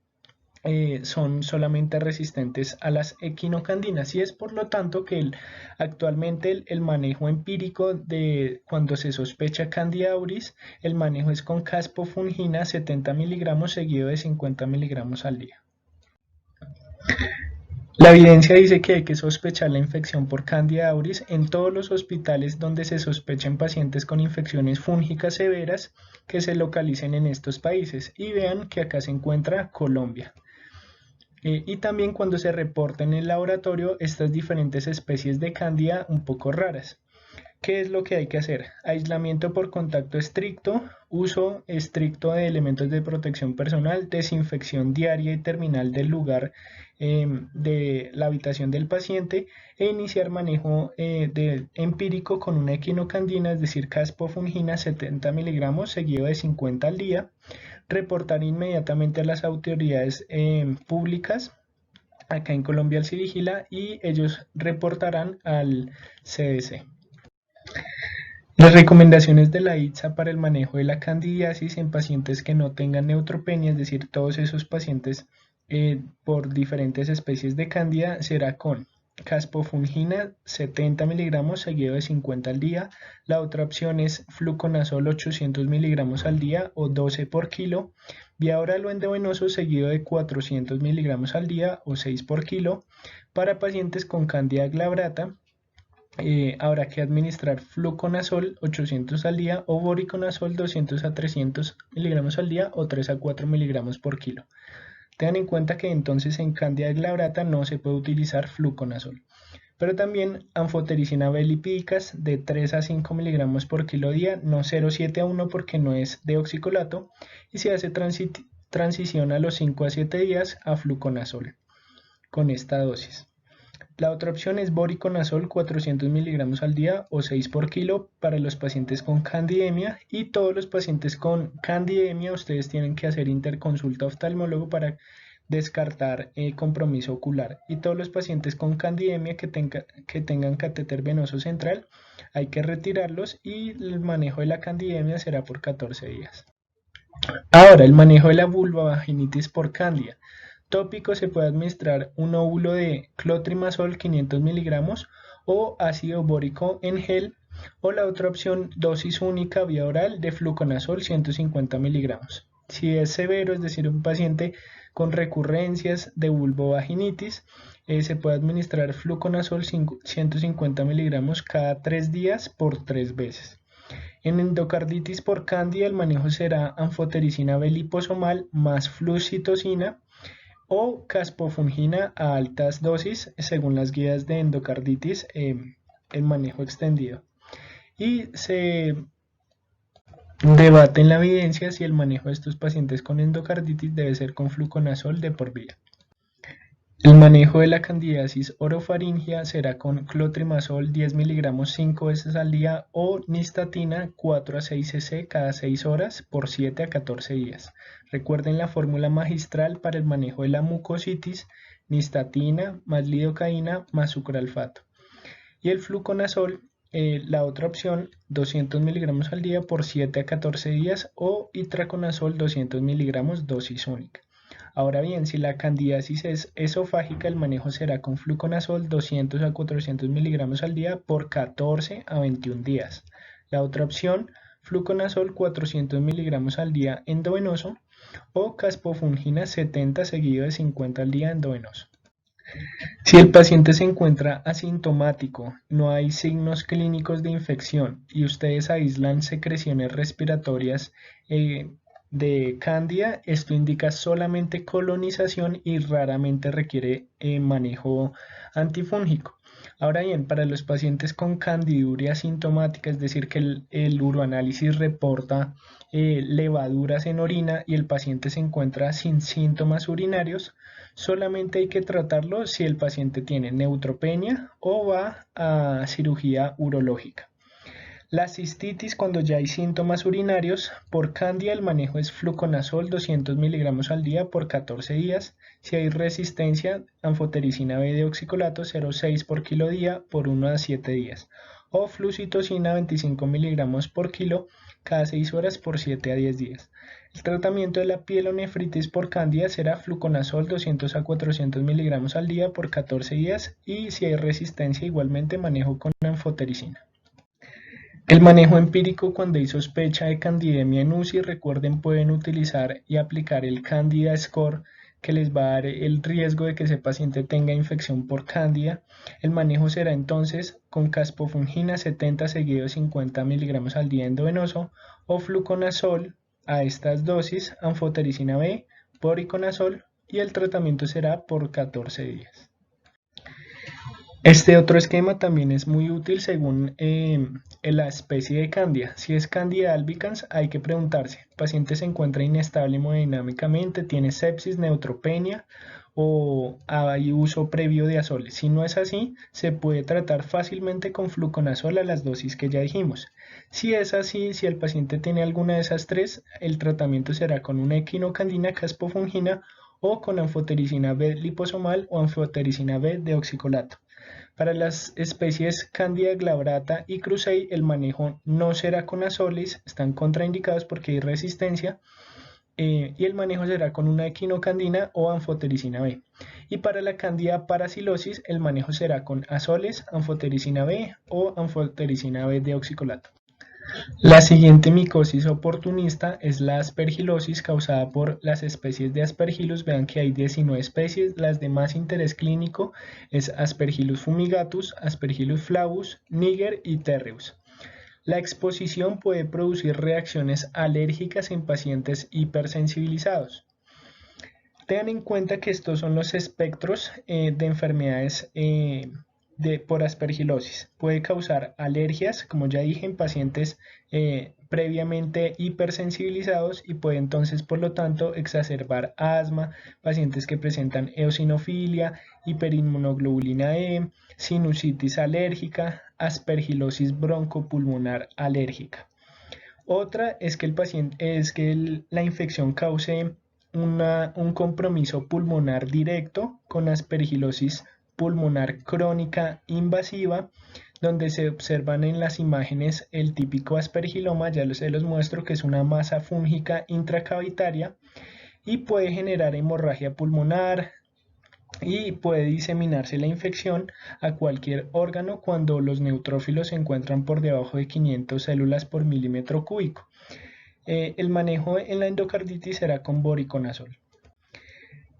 son solamente resistentes a las equinocandinas y es por lo tanto que actualmente el manejo empírico de cuando se sospecha Candida auris, el manejo es con caspofungina 70 miligramos seguido de 50 miligramos al día. La evidencia dice que hay que sospechar la infección por Candida auris en todos los hospitales donde se sospechen pacientes con infecciones fúngicas severas que se localicen en estos países y vean que acá se encuentra Colombia. Y también cuando se reporten en el laboratorio estas diferentes especies de Candida un poco raras. ¿Qué es lo que hay que hacer? Aislamiento por contacto estricto, uso estricto de elementos de protección personal, desinfección diaria y terminal del lugar de la habitación del paciente e iniciar manejo empírico con una equinocandina, es decir, caspofungina 70 miligramos seguido de 50 al día. Reportar inmediatamente a las autoridades públicas, acá en Colombia al Civigila, y ellos reportarán al CDC. Las recomendaciones de la ITSA para el manejo de la candidiasis en pacientes que no tengan neutropenia, es decir, todos esos pacientes por diferentes especies de cándida, será con caspofungina 70 miligramos seguido de 50 al día. La otra opción es fluconazol 800 miligramos al día o 12 por kilo. Vía oral o endovenoso seguido de 400 miligramos al día o 6 por kilo. Para pacientes con cándida glabrata, habrá que administrar fluconazol 800 al día o voriconazol 200 a 300 miligramos al día o 3 a 4 miligramos por kilo. Tengan en cuenta que entonces en cándida glabrata no se puede utilizar fluconazol. Pero también anfotericina B lipídicas de 3 a 5 miligramos por kilo día, no 0,7 a 1 porque no es deoxicolato y se hace transición a los 5 a 7 días a fluconazol con esta dosis. La otra opción es voriconazol 400 miligramos al día o 6 por kilo para los pacientes con candidemia y todos los pacientes con candidemia ustedes tienen que hacer interconsulta oftalmólogo para descartar compromiso ocular y todos los pacientes con candidemia que tengan catéter venoso central hay que retirarlos y el manejo de la candidemia será por 14 días. Ahora, el manejo de la vulvovaginitis por cándida. Tópico se puede administrar un óvulo de clotrimazol 500 miligramos o ácido bórico en gel o la otra opción dosis única vía oral de fluconazol 150 miligramos. Si es severo, es decir, un paciente con recurrencias de vulvovaginitis, se puede administrar fluconazol 150 miligramos cada 3 días por 3 veces. En endocarditis por cándida el manejo será anfotericina B liposomal más flucitocina o caspofungina a altas dosis según las guías de endocarditis, el manejo extendido. Y se Debaten la evidencia si el manejo de estos pacientes con endocarditis debe ser con fluconazol de por vida. El manejo de la candidiasis orofaringea será con clotrimazol 10 miligramos 5 veces al día o nistatina 4 a 6 cc cada 6 horas por 7 a 14 días. Recuerden la fórmula magistral para el manejo de la mucositis: nistatina más lidocaína más sucralfato. Y el fluconazol, la otra opción, 200 miligramos al día por 7 a 14 días o itraconazol 200 miligramos dosis única. Ahora bien, si la candidiasis es esofágica, el manejo será con fluconazol 200 a 400 miligramos al día por 14 a 21 días. La otra opción, fluconazol 400 miligramos al día endovenoso o caspofungina 70 seguido de 50 al día endovenoso. Si el paciente se encuentra asintomático, no hay signos clínicos de infección y ustedes aíslan secreciones respiratorias de cándida, esto indica solamente colonización y raramente requiere manejo antifúngico. Ahora bien, para los pacientes con candiduria asintomática, es decir, que el uroanálisis reporta levaduras en orina y el paciente se encuentra sin síntomas urinarios, solamente hay que tratarlo si el paciente tiene neutropenia o va a cirugía urológica. La cistitis, cuando ya hay síntomas urinarios, por cándida el manejo es fluconazol 200 miligramos al día por 14 días. Si hay resistencia, anfotericina B de oxicolato 0,6 por kilo día por 1 a 7 días. O flucitocina 25 miligramos por kilo cada 6 horas por 7 a 10 días. El tratamiento de la pielonefritis por cándida será fluconazol 200 a 400 miligramos al día por 14 días y si hay resistencia igualmente manejo con anfotericina. El manejo empírico cuando hay sospecha de candidemia en UCI, recuerden, pueden utilizar y aplicar el Candida Score que les va a dar el riesgo de que ese paciente tenga infección por cándida. El manejo será entonces con caspofungina 70 seguido de 50 miligramos al día endovenoso o fluconazol a estas dosis, anfotericina B, poriconazol y el tratamiento será por 14 días. Este otro esquema también es muy útil según la especie de cándida. Si es cándida albicans, hay que preguntarse: ¿el paciente se encuentra inestable hemodinámicamente, tiene sepsis, neutropenia o hay uso previo de azoles? Si no es así, se puede tratar fácilmente con fluconazol a las dosis que ya dijimos. Si es así, si el paciente tiene alguna de esas tres, el tratamiento será con una equinocandina caspofungina o con anfotericina B liposomal o anfotericina B de oxicolato. Para las especies Candida glabrata y Cruzei, el manejo no será con azoles, están contraindicados porque hay resistencia, y el manejo será con una equinocandina o anfotericina B. Y para la Candida paracilosis, el manejo será con azoles, anfotericina B o anfotericina B de oxicolato. La siguiente micosis oportunista es la aspergilosis causada por las especies de Aspergillus. Vean que hay 19 especies, las de más interés clínico es Aspergillus fumigatus, Aspergillus flavus, niger y terreus. La exposición puede producir reacciones alérgicas en pacientes hipersensibilizados. Tengan en cuenta que estos son los espectros de enfermedades por aspergilosis. Puede causar alergias, como ya dije, en pacientes previamente hipersensibilizados y puede entonces, por lo tanto, exacerbar asma, pacientes que presentan eosinofilia, hiperinmunoglobulina E, sinusitis alérgica, aspergilosis broncopulmonar alérgica. Otra es que la infección cause un compromiso pulmonar directo con aspergilosis pulmonar crónica invasiva, donde se observan en las imágenes el típico aspergiloma, ya se los muestro, que es una masa fúngica intracavitaria y puede generar hemorragia pulmonar y puede diseminarse la infección a cualquier órgano cuando los neutrófilos se encuentran por debajo de 500 células por milímetro cúbico. El manejo en la endocarditis será con voriconazol.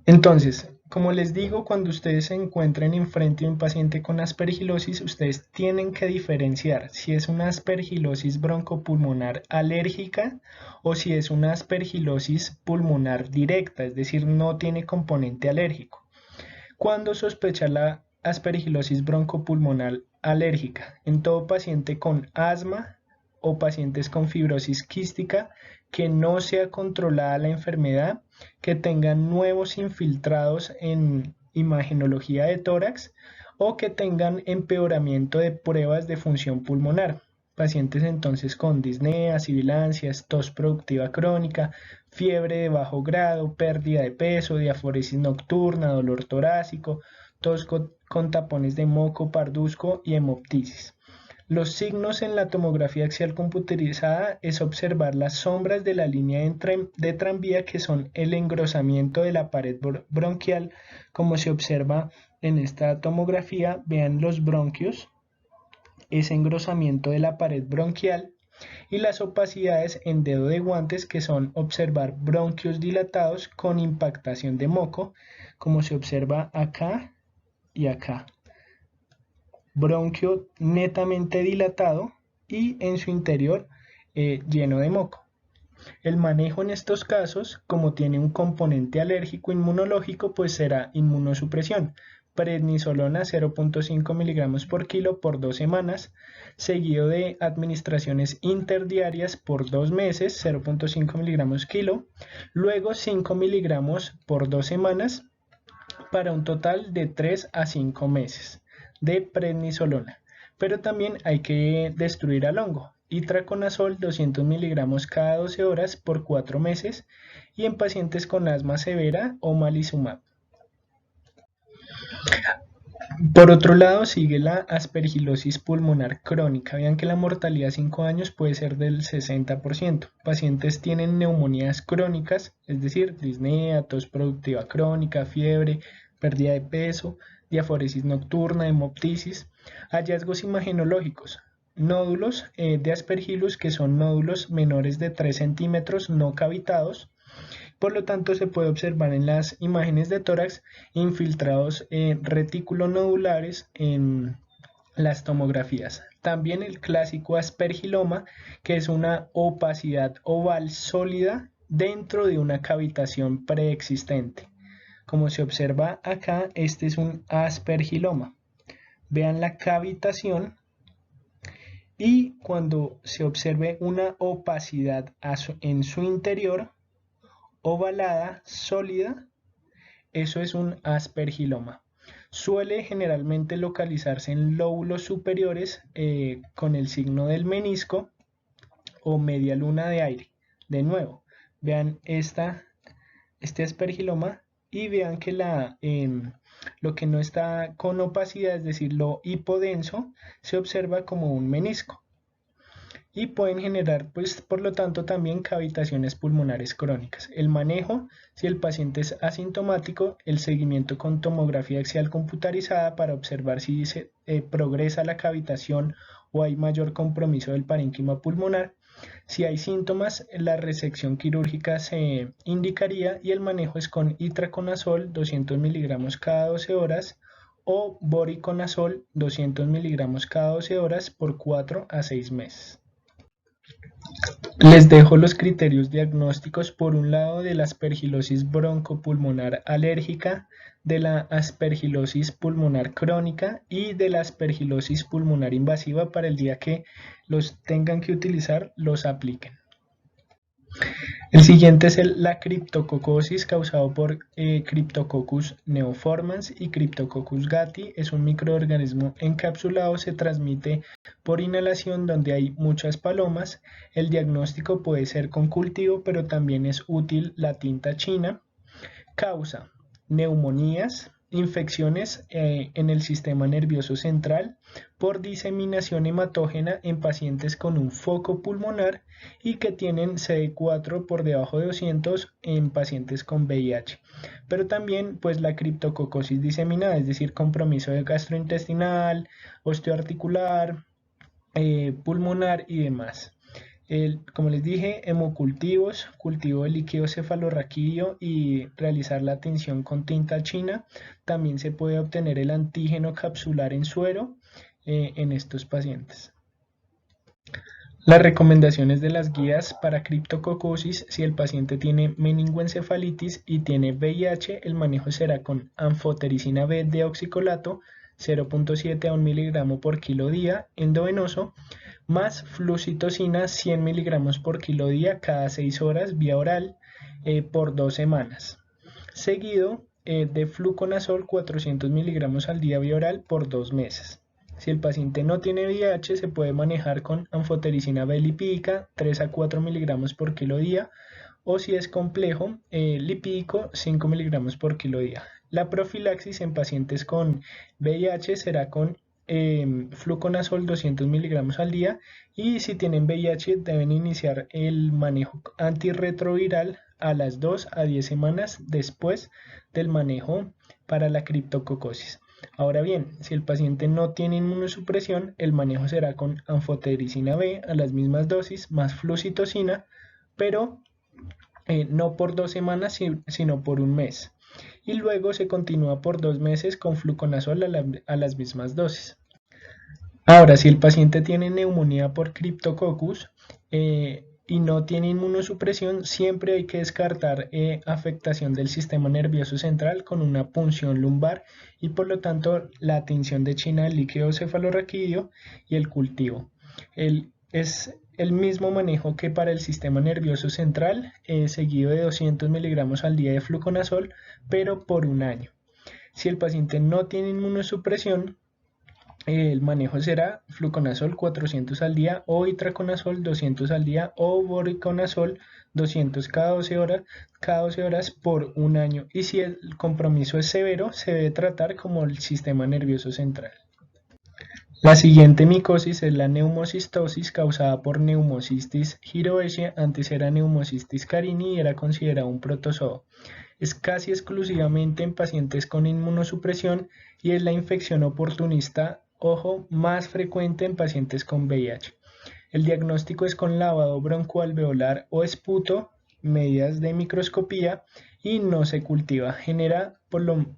Entonces, como les digo, cuando ustedes se encuentren enfrente de un paciente con aspergilosis, ustedes tienen que diferenciar si es una aspergilosis broncopulmonar alérgica o si es una aspergilosis pulmonar directa, es decir, no tiene componente alérgico. Cuando sospechar la aspergilosis broncopulmonar alérgica? En todo paciente con asma o pacientes con fibrosis quística, que no sea controlada la enfermedad, que tengan nuevos infiltrados en imagenología de tórax o que tengan empeoramiento de pruebas de función pulmonar. Pacientes entonces con disnea, sibilancias, tos productiva crónica, fiebre de bajo grado, pérdida de peso, diaforesis nocturna, dolor torácico, tos con tapones de moco, parduzco y hemoptisis. Los signos en la tomografía axial computerizada es observar las sombras de la línea de tranvía, que son el engrosamiento de la pared bronquial, como se observa en esta tomografía. Vean los bronquios, ese engrosamiento de la pared bronquial, y las opacidades en dedo de guantes, que son observar bronquios dilatados con impactación de moco, como se observa acá y acá. Bronquio netamente dilatado y en su interior lleno de moco. El manejo en estos casos, como tiene un componente alérgico inmunológico, pues será inmunosupresión. Prednisolona 0.5 miligramos por kilo por 2 semanas, seguido de administraciones interdiarias por 2 meses, 0.5 miligramos kilo, luego 5 miligramos por 2 semanas, para un total de 3 a 5 meses de prednisolona. Pero también hay que destruir al hongo. Itraconazol 200 miligramos cada 12 horas por 4 meses, y en pacientes con asma severa o omalizumab. Por otro lado, sigue la aspergilosis pulmonar crónica. Vean que la mortalidad a 5 años puede ser del 60%. Pacientes tienen neumonías crónicas, es decir, disnea, tos productiva crónica, fiebre, pérdida de peso, diaforesis nocturna, hemoptisis. Hallazgos imagenológicos: nódulos de aspergillus, que son nódulos menores de 3 centímetros no cavitados. Por lo tanto, se puede observar en las imágenes de tórax infiltrados reticulonodulares en las tomografías. También el clásico aspergiloma, que es una opacidad oval sólida dentro de una cavitación preexistente. Como se observa acá, este es un aspergiloma. Vean la cavitación, y cuando se observe una opacidad en su interior, ovalada, sólida, eso es un aspergiloma. Suele generalmente localizarse en lóbulos superiores con el signo del menisco o media luna de aire. De nuevo, vean este aspergiloma y vean que lo que no está con opacidad, es decir, lo hipodenso, se observa como un menisco. Y pueden generar, pues, por lo tanto, también cavitaciones pulmonares crónicas. El manejo: si el paciente es asintomático, el seguimiento con tomografía axial computarizada para observar si se progresa la cavitación o hay mayor compromiso del parénquima pulmonar. Si hay síntomas, la resección quirúrgica se indicaría, y el manejo es con itraconazol 200 miligramos cada 12 horas o voriconazol 200 miligramos cada 12 horas por 4 a 6 meses. Les dejo los criterios diagnósticos, por un lado, de la aspergilosis broncopulmonar alérgica, de la aspergilosis pulmonar crónica y de la aspergilosis pulmonar invasiva, para el día que los tengan que utilizar, los apliquen. El siguiente es la criptococosis, causado por Cryptococcus neoformans y Cryptococcus gattii. Es un microorganismo encapsulado, se transmite por inhalación donde hay muchas palomas. El diagnóstico puede ser con cultivo, pero también es útil la tinta china. Causa neumonías, infecciones en el sistema nervioso central, por diseminación hematógena en pacientes con un foco pulmonar y que tienen CD4 por debajo de 200 en pacientes con VIH. Pero también, pues, la criptococosis diseminada, es decir, compromiso gastrointestinal, osteoarticular, pulmonar y demás. Como les dije, hemocultivos, cultivo de líquido cefalorraquídeo y realizar la tinción con tinta china. También se puede obtener el antígeno capsular en suero en estos pacientes. Las recomendaciones de las guías para criptococosis: si el paciente tiene meningoencefalitis y tiene VIH, el manejo será con anfotericina B deoxicolato 0.7 a 1 miligramo por kilo día endovenoso, más flucitocina 100 miligramos por kilo día cada 6 horas vía oral por 2 semanas, seguido de fluconazol 400 miligramos al día vía oral por 2 meses. Si el paciente no tiene VIH, se puede manejar con anfotericina B lipídica 3 a 4 miligramos por kilo día, o si es complejo, lipídico 5 miligramos por kilo día. La profilaxis en pacientes con VIH será con fluconazol 200 miligramos al día, y si tienen VIH deben iniciar el manejo antirretroviral a las 2 a 10 semanas después del manejo para la criptococosis. Ahora bien, si el paciente no tiene inmunosupresión, el manejo será con anfotericina B a las mismas dosis más flucitocina, pero no por 2 semanas, sino por un mes. Y luego se continúa por 2 meses con fluconazol a las mismas dosis. Ahora, si el paciente tiene neumonía por Cryptococcus y no tiene inmunosupresión, siempre hay que descartar afectación del sistema nervioso central con una punción lumbar y por lo tanto la tinción de China del líquido cefalorraquídeo y el cultivo. Es el mismo manejo que para el sistema nervioso central, seguido de 200 miligramos al día de fluconazol, pero por un año. Si el paciente no tiene inmunosupresión, el manejo será fluconazol 400 al día o itraconazol 200 al día o voriconazol 200 cada 12 horas por un año. Y si el compromiso es severo, se debe tratar como el sistema nervioso central. La siguiente micosis es la neumocistosis causada por Pneumocystis jirovecii. Antes era Pneumocystis carini y era considerado un protozoo. Es casi exclusivamente en pacientes con inmunosupresión y es la infección oportunista, ojo, más frecuente en pacientes con VIH. El diagnóstico es con lavado broncoalveolar o esputo, medidas de microscopía y no se cultiva.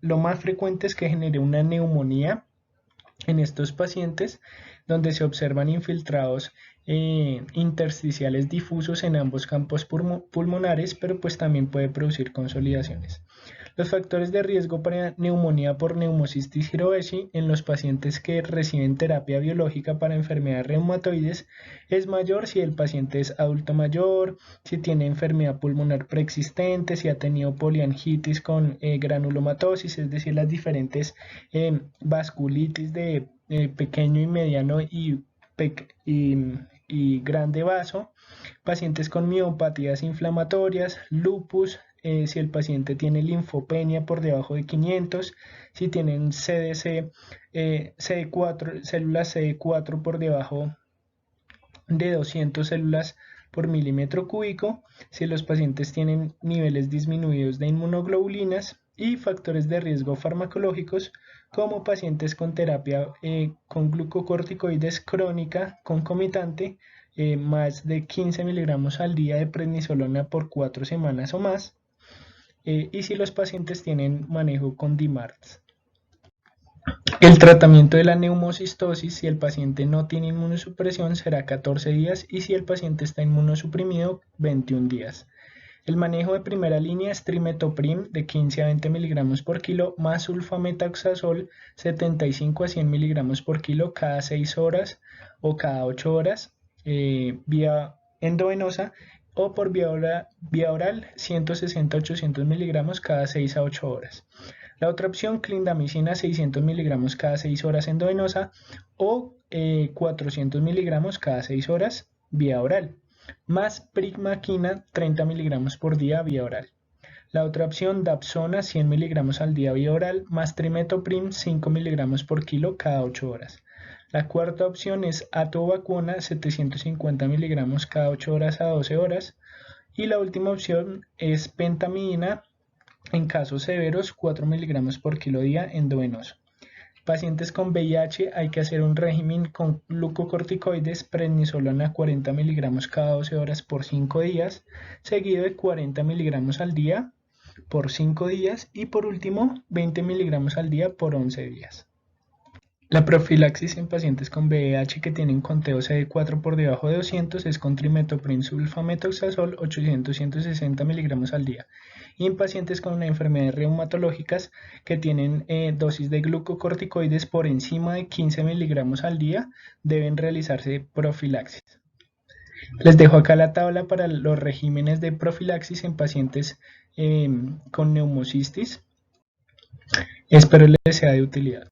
Lo más frecuente es que genere una neumonía en estos pacientes, donde se observan infiltrados intersticiales difusos en ambos campos pulmonares, pero pues también puede producir consolidaciones. Los factores de riesgo para neumonía por Pneumocystis jirovecii en los pacientes que reciben terapia biológica para enfermedades reumatoides es mayor si el paciente es adulto mayor, si tiene enfermedad pulmonar preexistente, si ha tenido poliangitis con granulomatosis, es decir, las diferentes vasculitis de pequeño y mediano y grande vaso, pacientes con miopatías inflamatorias, lupus, si el paciente tiene linfopenia por debajo de 500, si tienen CDC, CD4, células CD4 por debajo de 200 células por milímetro cúbico, si los pacientes tienen niveles disminuidos de inmunoglobulinas, y factores de riesgo farmacológicos como pacientes con terapia con glucocorticoides crónica concomitante, más de 15 miligramos al día de prednisolona por 4 semanas o más, y si los pacientes tienen manejo con DMARDs. El tratamiento de la neumocistosis, si el paciente no tiene inmunosupresión, será 14 días y si el paciente está inmunosuprimido, 21 días. El manejo de primera línea es trimetoprim de 15 a 20 miligramos por kilo más sulfametaxazol 75 a 100 miligramos por kilo cada 6 horas o cada 8 horas vía endovenosa, o por vía oral 160 a 800 miligramos cada 6 a 8 horas. La otra opción, clindamicina 600 miligramos cada 6 horas endovenosa o 400 miligramos cada 6 horas vía oral, más prigmaquina 30 miligramos por día vía oral. La otra opción, dapsona 100 miligramos al día vía oral, más trimetoprim 5 miligramos por kilo cada 8 horas. La cuarta opción es atovaquona 750 miligramos cada 8 horas a 12 horas. Y la última opción es pentamidina en casos severos 4 miligramos por kilo día endovenoso. Pacientes con VIH hay que hacer un régimen con glucocorticoides, prednisolona 40 miligramos cada 12 horas por 5 días, seguido de 40 miligramos al día por 5 días y por último 20 miligramos al día por 11 días. La profilaxis en pacientes con VIH que tienen conteo CD4 por debajo de 200 es con trimetooprim sulfamethoxazol 800-160 miligramos al día. Y en pacientes con enfermedades reumatológicas que tienen dosis de glucocorticoides por encima de 15 miligramos al día, deben realizarse profilaxis. Les dejo acá la tabla para los regímenes de profilaxis en pacientes con neumocistis. Espero les sea de utilidad.